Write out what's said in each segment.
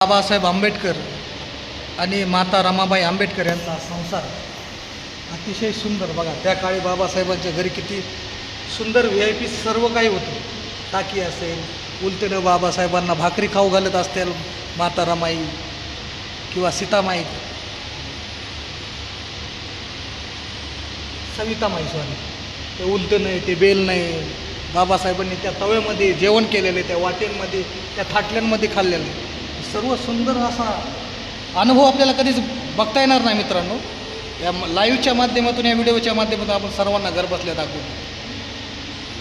बाबासाहेब आंबेडकर आणि माता रमाबाई आंबेडकर यांचा संसार अतिशय सुंदर. बघा त्या काळी बाबासाहेबांच्या घरी किती सुंदर VIP सर्व काही होतं. टाकी असेल, उलटेनं बाबासाहेबांना भाकरी खाऊ घालत असतील माता रमाई किंवा सीतामाई, सवितामाई सॉरी, ते उलटं नाही, ते बेल नाही. बाबासाहेबांनी त्या तव्यामध्ये जेवण केलेलं आहे, त्या वाटेंमध्ये, त्या थाटल्यांमध्ये खाल्लेलं आहे. सर्व सुंदर असा अनुभव आपल्याला कधीच बघता येणार नाही मित्रांनो. या लाईव्हच्या माध्यमातून, या व्हिडिओच्या माध्यमातून आपण सर्वांना घर बसल्या दाखवू.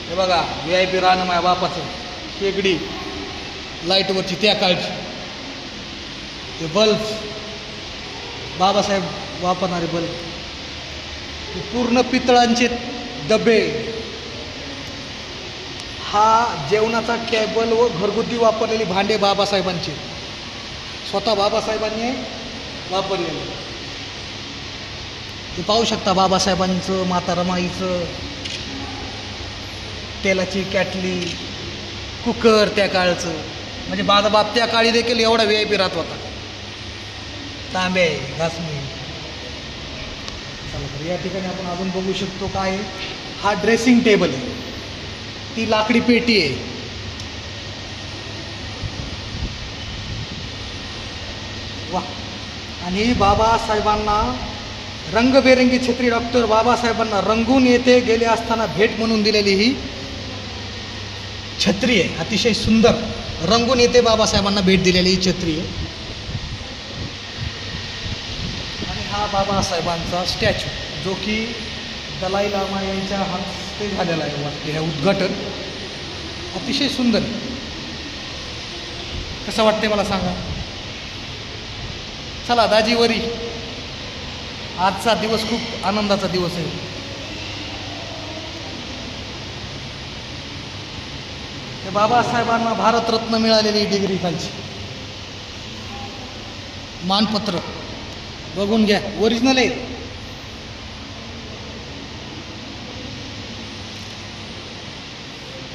हे बघा VIP राहणं माझ्या बापाचं, शेगडी लाईटवरची त्या काळची, ते बल्ब बाबासाहेब वापरणारे बल्ब, ते पूर्ण पितळांचे डबे, हा जेवणाचा टेबल व घरगुती वापरलेली भांडे बाबासाहेबांची, स्वतः बाबासाहेबांनी वापरलेले. ते पाहू शकता बाबासाहेबांचं, माता रमाईचं, तेलाची कॅटली, कुकर त्या काळचं. म्हणजे माझा बाप त्या काळी देखील एवढा VIP राहत होता. तांबे, घासणी. चला तर या ठिकाणी आपण अजून बघू शकतो काय, हा ड्रेसिंग टेबल आहे, ती लाकडी पेटी आहे. वा. आणि बाबासाहेबांना रंगबेरंगी छत्री डॉक्टर बाबासाहेबांना रंगून येथे गेले असताना भेट म्हणून दिलेली ही छत्री आहे. अतिशय सुंदर रंगून येथे बाबासाहेबांना भेट दिलेली ही छत्री आहे. आणि हा बाबासाहेबांचा स्टॅच्यू, जो की दलाई लामा यांच्या हस्ते झालेला आहे वाटते हे उद्घाटन. अतिशय सुंदर. कसं वाटते मला सांगा. चला दाजीवरी, आजचा दिवस खूप आनंदाचा दिवस आहे. हे बाबासाहेबांना भारतरत्न मिळालेली डिग्री खालची मानपत्र बघून घ्या, ओरिजिनल आहे.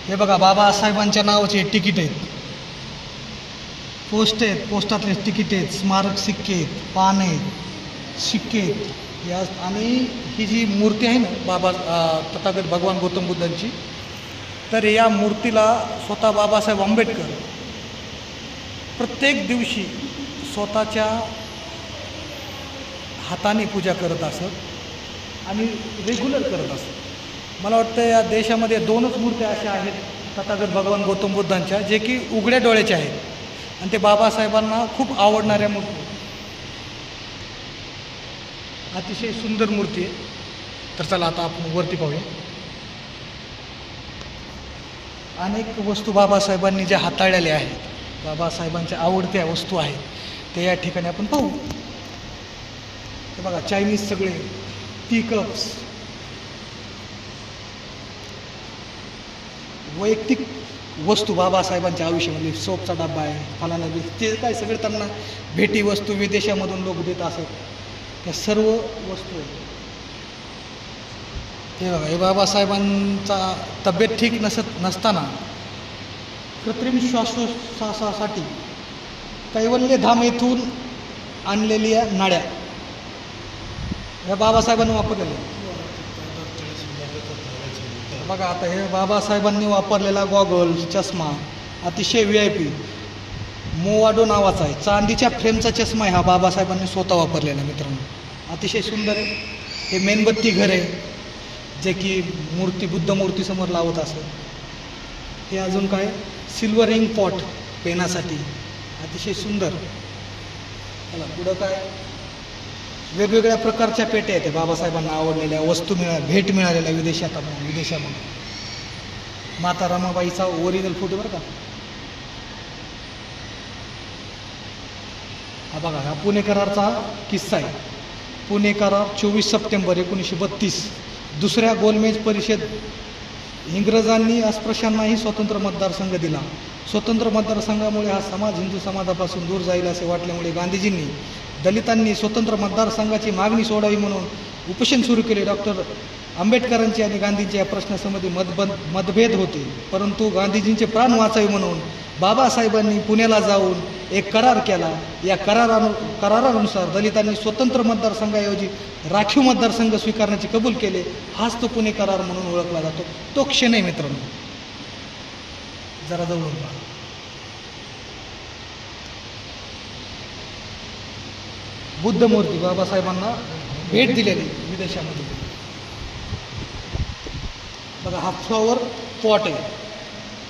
हे बघा बाबासाहेबांच्या नावाचे तिकीट आहेत, पोस्ट आहेत, पोस्टातले तिकीट आहेत, स्मारक सिक्के आहेत, पान आहेत, शिक्के आहेत या. आणि ही जी मूर्ती आहे ना बाबा तथागत भगवान गौतम बुद्धांची, तर या मूर्तीला स्वतः बाबासाहेब आंबेडकर प्रत्येक दिवशी स्वतःच्या हाताने पूजा करत असत आणि रेग्युलर करत असत. मला वाटतं या देशामध्ये 2च मूर्त्या अशा आहेत तथागत भगवान गौतम बुद्धांच्या, जे की उघड्या डोळ्याच्या आहेत आणि ते बाबासाहेबांना खूप आवडणाऱ्या मूर्ती. अतिशय सुंदर मूर्ती आहे. तर चला आता आपण वरती पाहूया. अनेक वस्तू बाबासाहेबांनी ज्या हाताळलेल्या आहेत, बाबासाहेबांच्या आवडत्या वस्तू आहेत, ते या ठिकाणी आपण पाहू. हे बघा चायनीज सगळे टी कप्स, वैयक्तिक वस्तू बाबासाहेबांच्या आयुष्यामध्ये, सोपचा डब्बा आहे, फलाना ते काय सगळे त्यांना भेटी वस्तू विदेशामधून लोक देत असत, त्या सर्व वस्तू आहेत. हे बघा हे बाबासाहेबांचा तब्येत ठीक नसताना कृत्रिम श्वासोच्छ्वासासाठी कैवल्यधाम येथून आणलेल्या नाड्या ह्या बाबासाहेबांनी वापरलेल्या. बघा आता हे बाबासाहेबांनी वापरलेला गॉगल, चष्मा अतिशय VIP मोवाडो नावाचा आहे, चांदीच्या फ्रेमचा चष्मा आहे, हा बाबासाहेबांनी स्वतः वापरलेला मित्रांनो. अतिशय सुंदर आहे. हे मेणबत्ती घर आहे, जे की मूर्ती, बुद्ध मूर्तीसमोर लावत असत. हे अजून काय, सिल्वर इंक पॉट पेनासाठी, अतिशय सुंदर. चला पुढं काय, वेगवेगळ्या प्रकारच्या पेट्या आहेत बाबासाहेबांना आवडलेल्या वस्तू भेट मिळालेल्या विदेशामधून. माता रमाबाईचा ओरिजिनल फोटो बरं का. हा बघा हा पुणे करारचा किस्सा आहे. पुणे करार 24 सप्टेंबर 1932. दुसऱ्या गोलमेज परिषद. इंग्रजांनी अस्पृश्यांनाही स्वतंत्र मतदारसंघ दिला. स्वतंत्र मतदारसंघामुळे हा समाज हिंदू समाजापासून दूर जाईल असे वाटल्यामुळे गांधीजींनी दलितांनी स्वतंत्र मतदारसंघाची मागणी सोडावी म्हणून उपोषण सुरू केले. डॉक्टर आंबेडकरांचे आणि गांधींचे या प्रश्नासंबंधी मतभेद होते, परंतु गांधीजींचे प्राण वाचावे म्हणून बाबासाहेबांनी पुण्याला जाऊन एक करार केला. या करारानुसार दलितांनी स्वतंत्र मतदारसंघाऐवजी राखीव मतदारसंघ स्वीकारण्याचे कबूल केले. हाच तो पुणे करार म्हणून ओळखला जातो. तो क्षण आहे मित्रांनो. जरा जवळून पहा. बुद्धमूर्ती बाबासाहेबांना भेट दिलेली विदेशामध्ये. बघा हा फ्लॉवर पॉट आहे.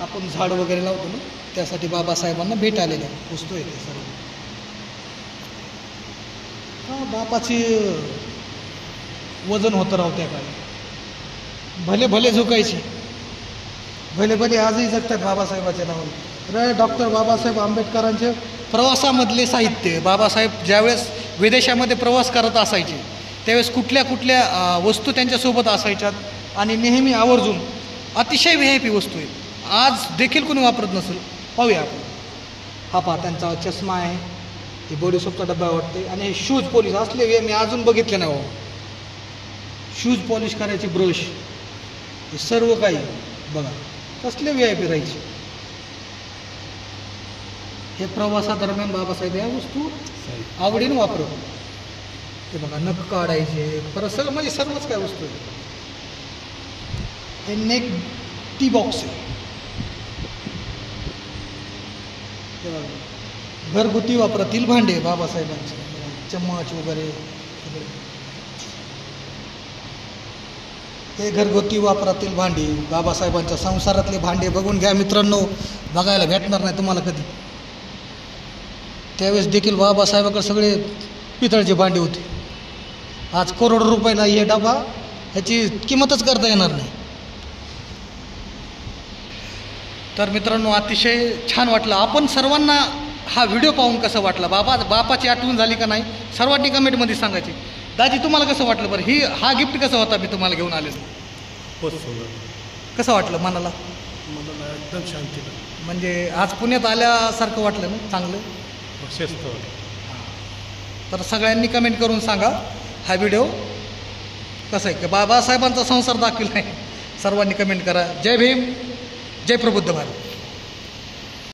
आपण झाड वगैरे लावतो ना, त्यासाठी बाबासाहेबांना भेट आलेल्या वस्तू आहे ते सर्व. हा बापाची वजन होतं राव त्या काळी. भले भले झुकायचे, भले भले आजही जगतात बाबासाहेबाच्या नावाने. डॉक्टर बाबासाहेब आंबेडकरांचे प्रवासामधले साहित्य. बाबासाहेब ज्यावेळेस विदेशामध्ये प्रवास करत असायचे त्यावेळेस कुठल्या कुठल्या वस्तू त्यांच्यासोबत असायच्यात आणि नेहमी आवर्जून अतिशय VIP वस्तू आहेत. आज देखील कोणी वापरत नसेल. पाहूया आपण. हा पहा त्यांचा चष्मा आहे, हे बॉडीसोपचा डब्बा वाटते आणि हे शूज पॉलिश असले मी अजून बघितले नाही हो. शूज पॉलिश करायचे ब्रश, हे सर्व काही बघा कसले VIP राहायचे. हे प्रवासादरम्यान बाबासाहेब या वस्तू आवडीने वापरत. ते बघा नख काढायचे परत सगळं म्हणजे सर्वच काय वस्तू आहे. हे नेक टी बॉक्स आहे. घरगुती वापरातील भांडे बाबासाहेबांचे, चम्मच वगैरे. हे घरगुती वापरातील भांडी बाबासाहेबांच्या संसारातले भांडे. बघून घ्या मित्रांनो, बघायला भेटणार नाही तुम्हाला कधी. त्यावेळेस देखील बाबासाहेबाकडे सगळे पितळचे भांडे होते. आज करोडो रुपयाला हे डबा, ह्याची किंमतच करता येणार नाही. तर मित्रांनो अतिशय छान वाटलं. आपण सर्वांना हा व्हिडिओ पाहून कसं वाटलं, बापाची आठवण झाली का नाही सर्वांनी कमेंटमध्ये सांगायची. दाजी तुम्हाला कसं वाटलं बरं, हा गिफ्ट कसा होता मी तुम्हाला घेऊन आलेलो? बहुत सुंदर. कसं वाटलं मनाला? मनाला एकदम शांती. म्हणजे आज पुण्यात आल्यासारखं वाटलं ना, चांगलं. तर सगळ्यांनी कमेंट करून सांगा हा व्हिडिओ कसा आहे की बाबासाहेबांचा संसार दाखविला आहे. सर्वांनी कमेंट करा. जय भीम, जय प्रबुद्ध भारत.